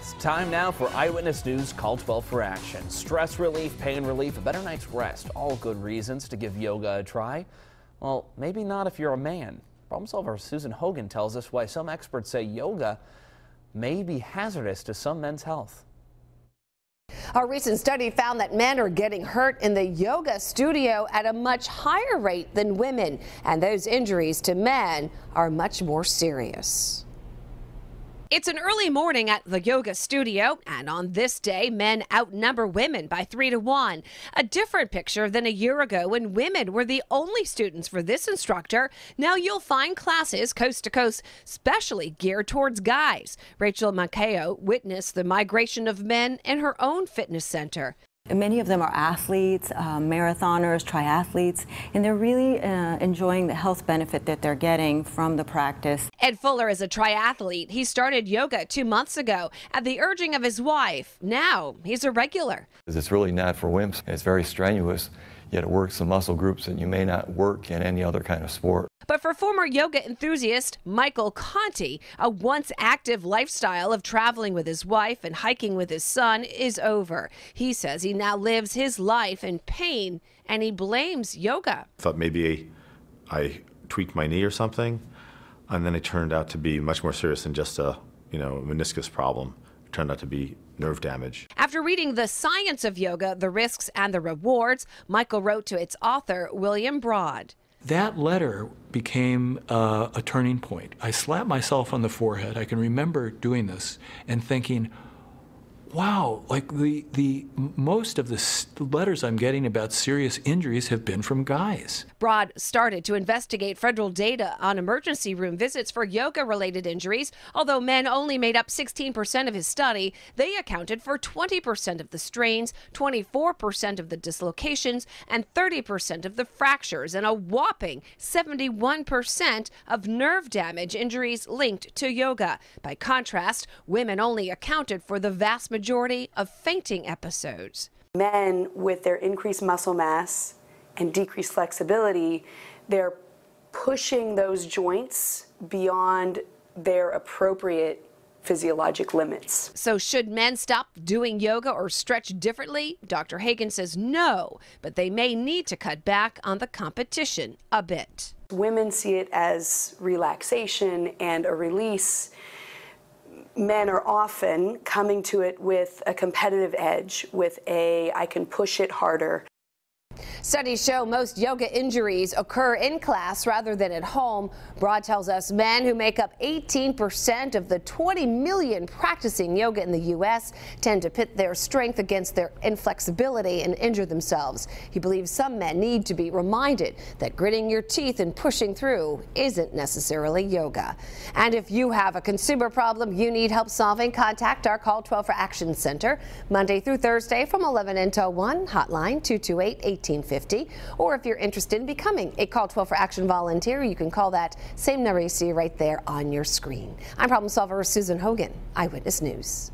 It's time now for Eyewitness News Call 12 for action. Stress relief, pain relief, a better night's rest. All good reasons to give yoga a try. Well, maybe not if you're a man. Problem solver Susan Hogan tells us why some experts say yoga may be hazardous to some men's health. A recent study found that men are getting hurt in the yoga studio at a much higher rate than women, and those injuries to men are much more serious. It's an early morning at the yoga studio, and on this day, men outnumber women by 3 to 1. A different picture than a year ago when women were the only students for this instructor. Now you'll find classes coast to coast, specially geared towards guys. Rachel Maceo witnessed the migration of men in her own fitness center. Many of them are athletes, marathoners, triathletes, and they're really enjoying the health benefit that they're getting from the practice. Ed Fuller is a triathlete. He started yoga 2 months ago at the urging of his wife. Now he's a regular. It's really not for wimps. It's very strenuous, yet it works the muscle groups that you may not work in any other kind of sport. But for former yoga enthusiast Michael Conti, a once active lifestyle of traveling with his wife and hiking with his son is over. He says he now lives his life in pain, and he blames yoga. I thought maybe I tweaked my knee or something, and then it turned out to be much more serious than just a meniscus problem. It turned out to be nerve damage. After reading The Science of Yoga, the Risks and the Rewards, Michael wrote to its author, William Broad. That letter became a turning point. I slapped myself on the forehead. I can remember doing this and thinking, wow, like the most of the letters I'm getting about serious injuries have been from guys. Broad started to investigate federal data on emergency room visits for yoga-related injuries. Although men only made up 16% of his study, they accounted for 20% of the strains, 24% of the dislocations, and 30% of the fractures, and a whopping 71% of nerve damage injuries linked to yoga. By contrast, women only accounted for the vast majority of fainting episodes. Men, with their increased muscle mass and decreased flexibility, they're pushing those joints beyond their appropriate physiologic limits. So should men stop doing yoga or stretch differently? Dr. Hagen says no, but they may need to cut back on the competition a bit. Women see it as relaxation and a release. Men are often coming to it with a competitive edge, with I can push it harder. Studies show most yoga injuries occur in class rather than at home. Broad tells us men who make up 18% of the 20 million practicing yoga in the U.S. tend to pit their strength against their inflexibility and injure themselves. He believes some men need to be reminded that gritting your teeth and pushing through isn't necessarily yoga. And if you have a consumer problem you need help solving, contact our Call 12 for Action Center Monday through Thursday from 11 until 1, hotline 228-1850. Or if you're interested in becoming a Call 12 for Action volunteer, you can call that same number you see right there on your screen. I'm problem solver Susan Hogan, Eyewitness News.